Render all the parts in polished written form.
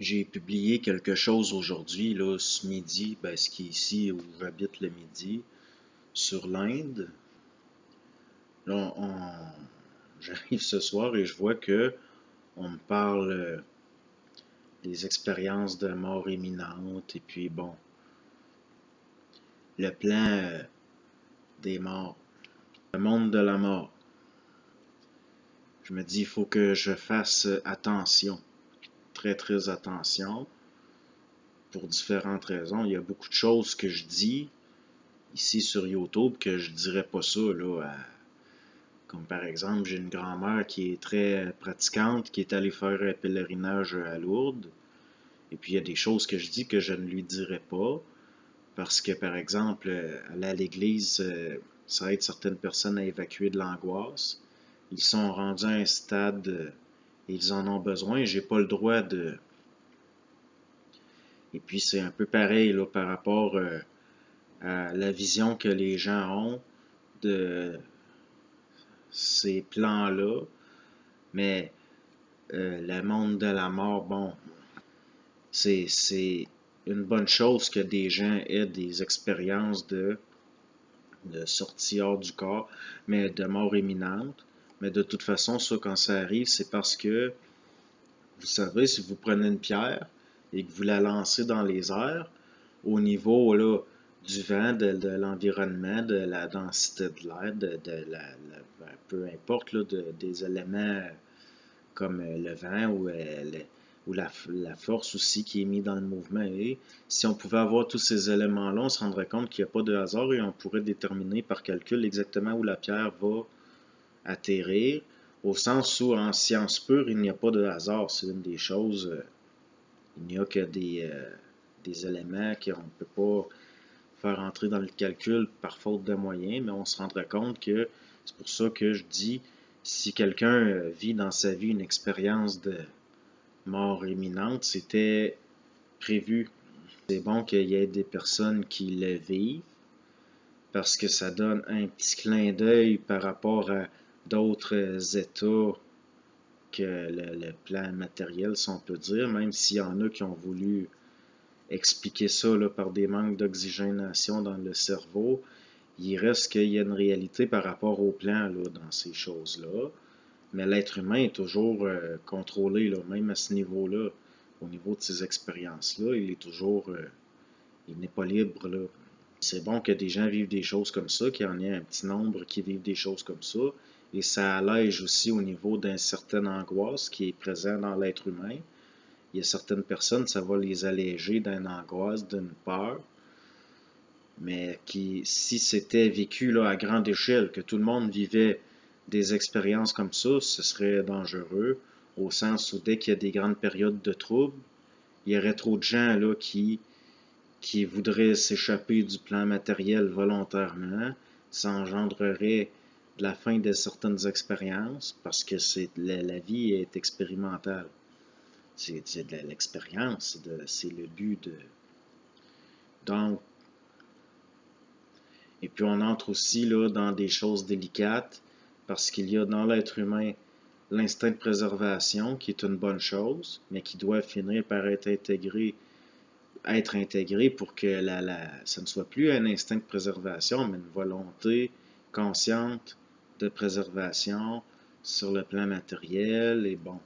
J'ai publié quelque chose aujourd'hui, là, ce midi, ce qui est ici où j'habite le midi, sur l'Inde. Là, j'arrive ce soir et je vois que on me parle des expériences de mort imminente et puis bon, le plan des morts, le monde de la mort. Je me dis, il faut que je fasse attention, très très attention, pour différentes raisons. Il y a beaucoup de choses que je dis ici sur YouTube que je dirais pas ça là. Comme par exemple, j'ai une grand-mère qui est très pratiquante, qui est allée faire un pèlerinage à Lourdes. Et puis il y a des choses que je dis que je ne lui dirais pas. Parce que par exemple, aller à l'église, ça aide certaines personnes à évacuer de l'angoisse. Ils sont rendus à un stade et ils en ont besoin. J'ai pas le droit de. Et puis c'est un peu pareil là, par rapport à la vision que les gens ont de ces plans-là. Mais le monde de la mort, bon, c'est une bonne chose que des gens aient des expériences de sortie hors du corps, mais de mort imminente. Mais de toute façon, ça, quand ça arrive, c'est parce que, vous savez, si vous prenez une pierre et que vous la lancez dans les airs, au niveau là, du vent, de l'environnement, de la densité de l'air, peu importe, là, des éléments comme le vent ou la force aussi qui est mise dans le mouvement. Et si on pouvait avoir tous ces éléments-là, on se rendrait compte qu'il n'y a pas de hasard et on pourrait déterminer par calcul exactement où la pierre va atterrir, au sens où en science pure, il n'y a pas de hasard. C'est une des choses, il n'y a que des éléments qu'on ne peut pas faire entrer dans le calcul par faute de moyens, mais on se rendrait compte que c'est pour ça que je dis, si quelqu'un vit dans sa vie une expérience de mort imminente, c'était prévu. C'est bon qu'il y ait des personnes qui le vivent parce que ça donne un petit clin d'œil par rapport à d'autres états que le plan matériel, si on peut dire, même s'il y en a qui ont voulu expliquer ça là, par des manques d'oxygénation dans le cerveau. Il reste qu'il y a une réalité par rapport au plan là, dans ces choses-là. Mais l'être humain est toujours contrôlé, là, même à ce niveau-là, au niveau de ces expériences-là, il est toujours, il n'est pas libre, là. C'est bon que des gens vivent des choses comme ça, qu'il y en ait un petit nombre qui vivent des choses comme ça, et ça allège aussi au niveau d'une certaine angoisse qui est présente dans l'être humain. Il y a certaines personnes, ça va les alléger d'une angoisse, d'une peur, mais qui, si c'était vécu là, à grande échelle, que tout le monde vivait des expériences comme ça, ce serait dangereux, au sens où dès qu'il y a des grandes périodes de troubles, il y aurait trop de gens là, qui voudraient s'échapper du plan matériel volontairement, ça engendrerait de la fin de certaines expériences, parce que la vie est expérimentale. C'est de l'expérience, c'est le but de... Donc, et puis on entre aussi là, dans des choses délicates, parce qu'il y a dans l'être humain l'instinct de préservation, qui est une bonne chose, mais qui doit finir par être intégré pour que ça ne soit plus un instinct de préservation, mais une volonté consciente de préservation sur le plan matériel. Et bon.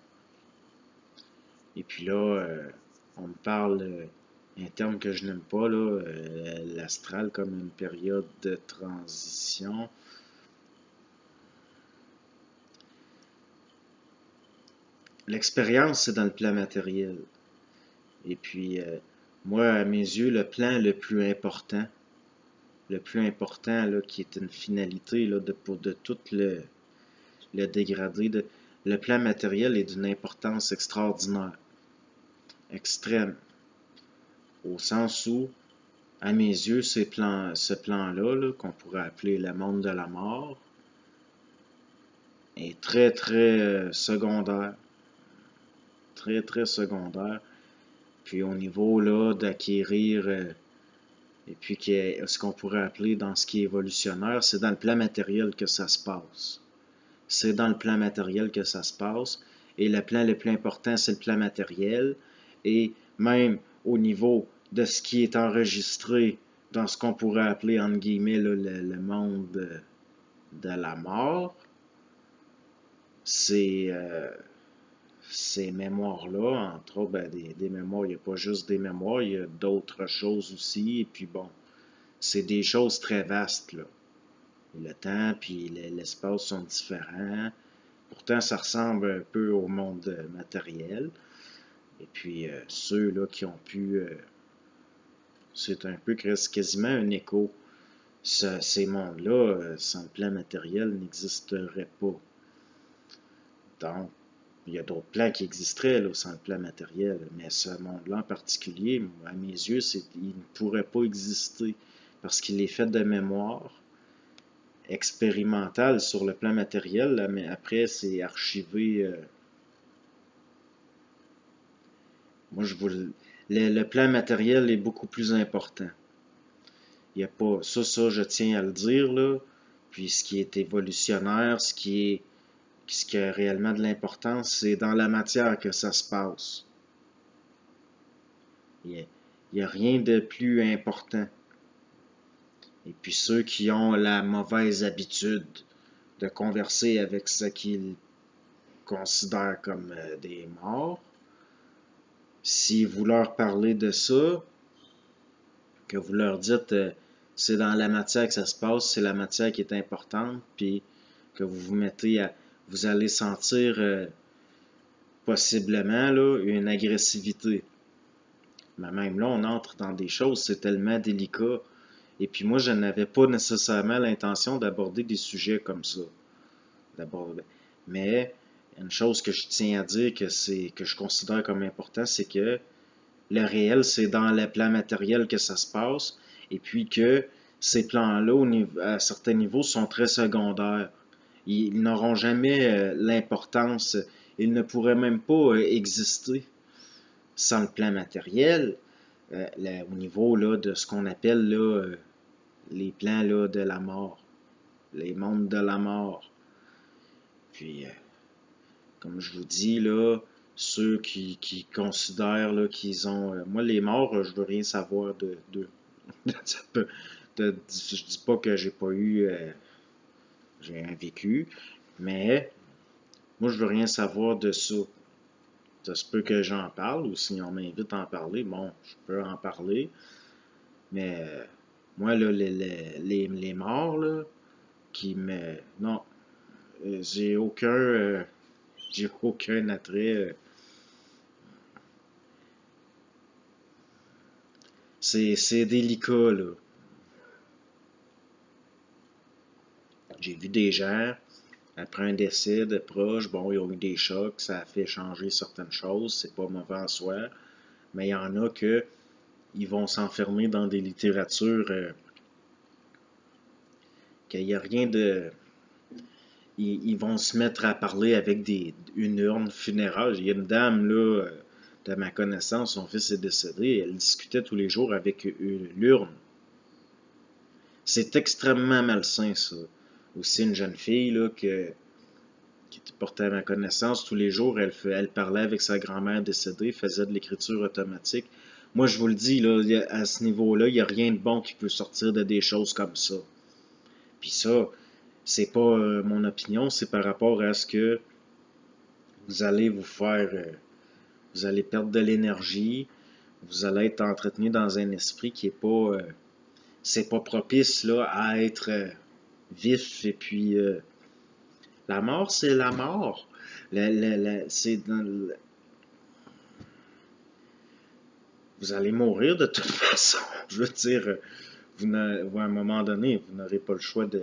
Et puis là, on me parle un terme que je n'aime pas, là, l'astral comme une période de transition. L'expérience, c'est dans le plan matériel. Et puis, moi, à mes yeux, le plan le plus important, là, qui est une finalité là, de tout le dégradé, le plan matériel est d'une importance extraordinaire, extrême, au sens où, à mes yeux, ce plan-là, là, qu'on pourrait appeler le monde de la mort, est très, très secondaire. Très, très secondaire. Puis au niveau là d'acquérir, et puis ce qu'on pourrait appeler dans ce qui est évolutionnaire, c'est dans le plan matériel que ça se passe. C'est dans le plan matériel que ça se passe. Et le plan le plus important, c'est le plan matériel. et même au niveau de ce qui est enregistré dans ce qu'on pourrait appeler, entre guillemets, là, le monde de la mort, ces mémoires-là, entre autres, ben, des mémoires, il n'y a pas juste des mémoires, il y a d'autres choses aussi, et puis bon, c'est des choses très vastes, là. Le temps puis l'espace sont différents. Pourtant, ça ressemble un peu au monde matériel. Et puis, ceux là qui ont pu... c'est un peu quasiment un écho. Ces mondes-là, sans le plan matériel, n'existeraient pas. Donc, il y a d'autres plans qui existeraient là, sans le plan matériel. Mais ce monde-là en particulier, à mes yeux, il ne pourrait pas exister parce qu'il est fait de mémoire expérimentale sur le plan matériel, là, mais après, c'est archivé. Moi, le plan matériel est beaucoup plus important. Il y a pas ça, je tiens à le dire, là. Puis ce qui est évolutionnaire, ce qui a réellement de l'importance, c'est dans la matière que ça se passe. Il n'y a rien de plus important. Et puis ceux qui ont la mauvaise habitude de converser avec ce qu'ils considèrent comme des morts, si vous leur parlez de ça, que vous leur dites c'est dans la matière que ça se passe, c'est la matière qui est importante, puis que vous vous mettez à... Vous allez sentir possiblement là, une agressivité. Mais même là, on entre dans des choses, c'est tellement délicat. Et puis moi, je n'avais pas nécessairement l'intention d'aborder des sujets comme ça. Mais une chose que je tiens à dire que je considère comme important, c'est que le réel, c'est dans le plan matériel que ça se passe, et puis que ces plans-là, à certains niveaux, sont très secondaires. Ils n'auront jamais l'importance, ils ne pourraient même pas exister sans le plan matériel, au niveau là, de ce qu'on appelle là, les plans là, de la mort, les mondes de la mort. Puis, comme je vous dis, là, ceux qui considèrent là, qu'ils ont... moi, les morts, je veux rien savoir d'eux. Je dis pas que j'ai pas eu... j'ai un vécu, mais moi, je veux rien savoir de ça. Ça se peut que j'en parle, ou si on m'invite à en parler, bon, je peux en parler. Mais moi, là, les morts, là, qui me... Non, j'ai aucun attrait. C'est délicat, là. J'ai vu des gens, après un décès de proche, bon, ils ont eu des chocs, ça a fait changer certaines choses, c'est pas mauvais en soi, mais il y en a que ils vont s'enfermer dans des littératures qu'il n'y a rien de... Ils vont se mettre à parler avec une urne funéraire. Il y a une dame, là, de ma connaissance, son fils est décédé, elle discutait tous les jours avec l'urne. C'est extrêmement malsain, ça. Aussi, une jeune fille, là, qui portait à ma connaissance tous les jours, elle parlait avec sa grand-mère décédée, faisait de l'écriture automatique. Moi, je vous le dis, là, à ce niveau-là, il n'y a rien de bon qui peut sortir de des choses comme ça. Puis ça, c'est pas mon opinion, c'est par rapport à ce que vous allez vous faire, vous allez perdre de l'énergie, vous allez être entretenu dans un esprit qui est pas, c'est pas propice là à être vif. Et puis la mort, c'est la mort. C'est vous allez mourir de toute façon. Je veux dire, à un moment donné, vous n'aurez pas le choix de...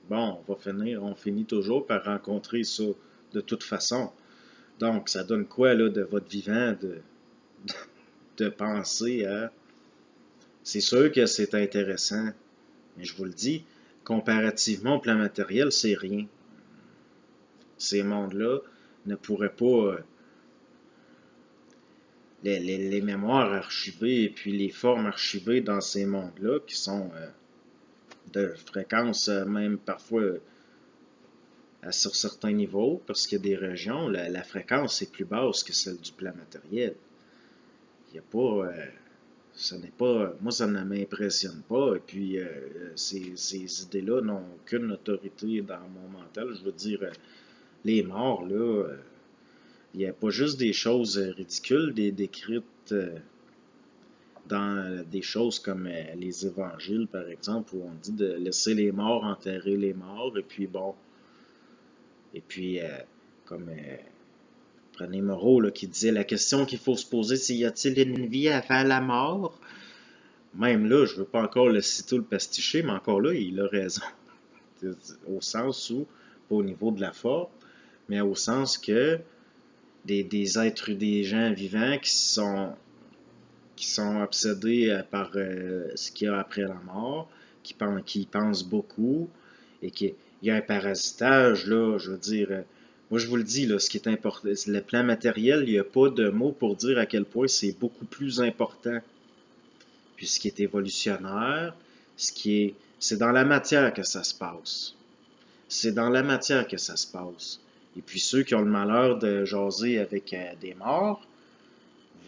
Bon, on finit toujours par rencontrer ça de toute façon. Donc, ça donne quoi là, de votre vivant de penser à... C'est sûr que c'est intéressant, mais je vous le dis, comparativement au plan matériel, c'est rien. Ces mondes-là ne pourraient pas... les mémoires archivées et puis les formes archivées dans ces mondes-là, qui sont de fréquence même parfois sur certains niveaux, parce qu'il y a des régions, la fréquence est plus basse que celle du plan matériel. il n'y a pas, ça n'est pas, moi ça ne m'impressionne pas, et puis ces idées-là n'ont aucune autorité dans mon mental. Je veux dire, les morts, là, il n'y a pas juste des choses ridicules décrites dans des choses comme les évangiles, par exemple, où on dit de laisser les morts enterrer les morts, et puis bon, et puis comme René Moreau là, qui disait la question qu'il faut se poser, c'est y a-t-il une vie avant la mort? Même là, je ne veux pas encore le citer ou le pasticher, mais encore là, il a raison. Au sens où, pas au niveau de la forme, mais au sens que des êtres, des gens vivants qui sont obsédés par ce qu'il y a après la mort, qui pensent beaucoup, et qu'il y a un parasitage, là, je veux dire, moi je vous le dis, là, ce qui est important, le plan matériel, il n'y a pas de mots pour dire à quel point c'est beaucoup plus important. Puis ce qui est évolutionnaire, c'est dans la matière que ça se passe. C'est dans la matière que ça se passe. Et puis ceux qui ont le malheur de jaser avec des morts,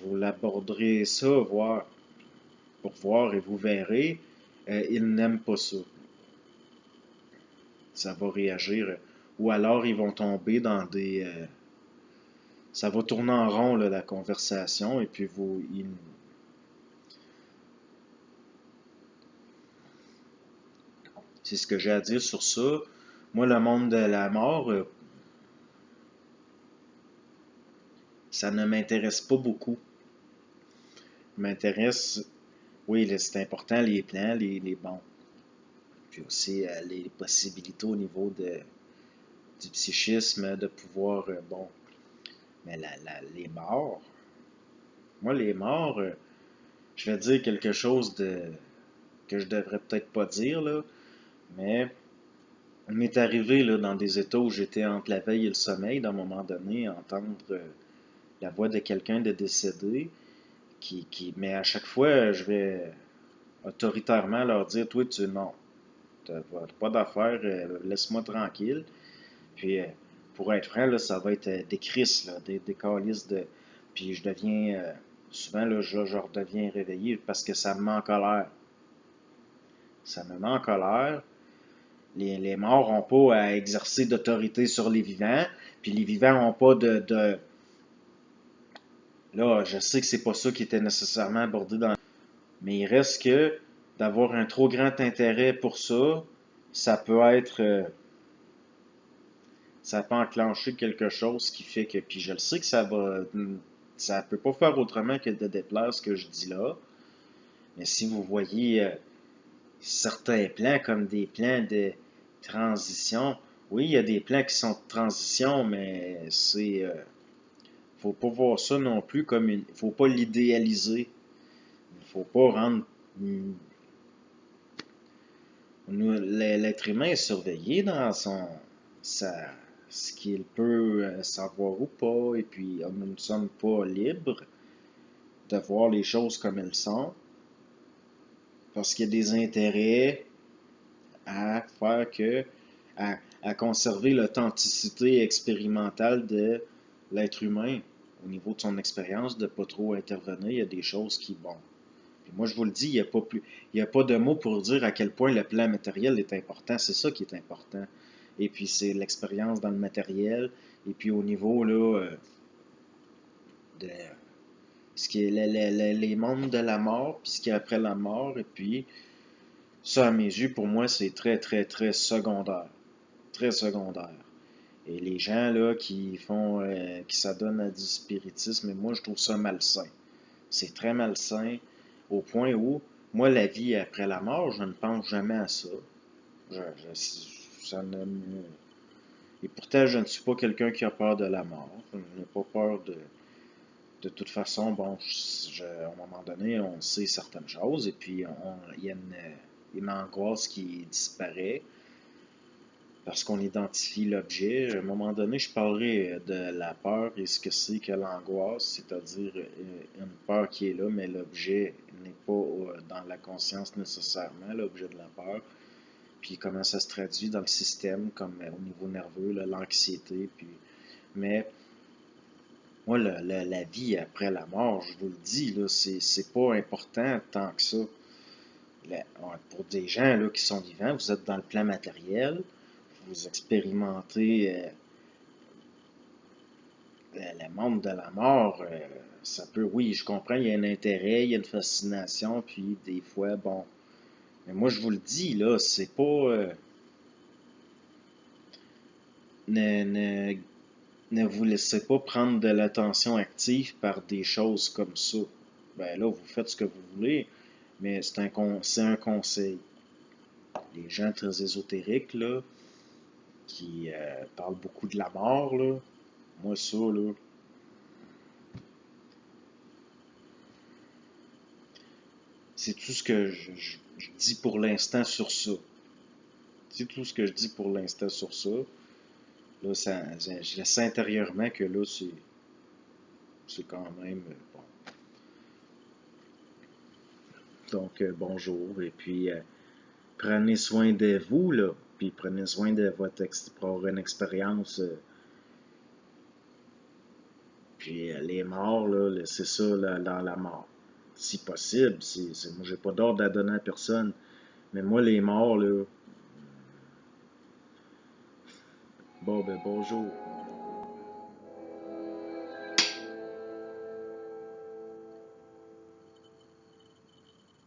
vous l'aborderez ça, pour voir et vous verrez, ils n'aiment pas ça. Ça va réagir. Ou alors ils vont tomber dans des... ça va tourner en rond, là, la conversation, et puis c'est ce que j'ai à dire sur ça. Moi, le monde de la mort, ça ne m'intéresse pas beaucoup. M'intéresse, oui, c'est important, les plans, les bons. Puis aussi les possibilités au niveau du psychisme, de pouvoir, bon, mais les morts, moi, les morts, je vais dire quelque chose que je devrais peut-être pas dire, là, mais on m'est arrivé là, dans des états où j'étais entre la veille et le sommeil, d'un moment donné, entendre la voix de quelqu'un de décédé, mais à chaque fois, je vais autoritairement leur dire, toi, non, t'as pas d'affaires, laisse-moi tranquille. Puis, pour être franc, là, ça va être des crises, là, des calices de... Puis je deviens, souvent, là, je redeviens réveillé parce que ça me met en colère. Ça me met en colère. Les morts n'ont pas à exercer d'autorité sur les vivants, puis les vivants n'ont pas de... Là, je sais que c'est pas ça qui était nécessairement abordé dans... Mais il reste que d'avoir un trop grand intérêt pour ça, ça peut être... ça peut enclencher quelque chose qui fait que... Puis je le sais que ça va... Ça peut pas faire autrement que de déplaire ce que je dis là. Mais si vous voyez certains plans comme des plans de transition, oui, il y a des plans qui sont de transition, mais c'est... faut pas voir ça non plus comme une... faut pas l'idéaliser. Il faut pas rendre... L'être humain est surveillé dans ce qu'il peut savoir ou pas, et puis nous ne sommes pas libres de voir les choses comme elles sont, parce qu'il y a des intérêts à faire que, à conserver l'authenticité expérimentale de l'être humain au niveau de son expérience, de ne pas trop intervenir. Il y a des choses qui, bon. Puis moi, je vous le dis, il y a pas de mots pour dire à quel point le plan matériel est important. C'est ça qui est important. Et puis, c'est l'expérience dans le matériel. Et puis, au niveau, là, de ce qui est les mondes de la mort, puis ce qui est après la mort. Et puis, ça, à mes yeux, pour moi, c'est très, très, très secondaire. Très secondaire. Et les gens, là, qui s'adonnent à du spiritisme, moi, je trouve ça malsain. C'est très malsain, au point où, moi, la vie après la mort, je ne pense jamais à ça. Ça ne me... Et pourtant, je ne suis pas quelqu'un qui a peur de la mort. Je n'ai pas peur de... De toute façon, bon, à un moment donné, on sait certaines choses, et puis il y a une angoisse qui disparaît parce qu'on identifie l'objet. À un moment donné, je parlerai de la peur et ce que c'est que l'angoisse, c'est-à-dire une peur qui est là, mais l'objet n'est pas dans la conscience nécessairement, l'objet de la peur. Puis comment ça se traduit dans le système, comme au niveau nerveux, l'anxiété. Mais Moi, la vie après la mort, je vous le dis, là, c'est pas important tant que ça. Pour des gens là, qui sont vivants, vous êtes dans le plan matériel, vous expérimentez le monde de la mort. Ça peut, oui, je comprends, il y a un intérêt, il y a une fascination, puis des fois, bon. Mais moi, je vous le dis, là, c'est pas. Ne, ne, ne vous laissez pas prendre de l'attention active par des choses comme ça. Ben là, vous faites ce que vous voulez, mais c'est un conseil. Les gens très ésotériques, là, qui parlent beaucoup de la mort, là, moi, ça, là, c'est tout ce que je dis pour l'instant sur ça. C'est tout ce que je dis pour l'instant sur ça. Là, je laisse intérieurement que là, c'est quand même bon. Donc, bonjour. Et puis, prenez soin de vous, là. Puis, prenez soin de pour avoir une expérience. Puis, les morts, là, laissez ça là, dans la mort. Si possible. Moi, j'ai pas d'ordre à donner à personne. Mais moi, les morts, là. Bon, ben, bonjour.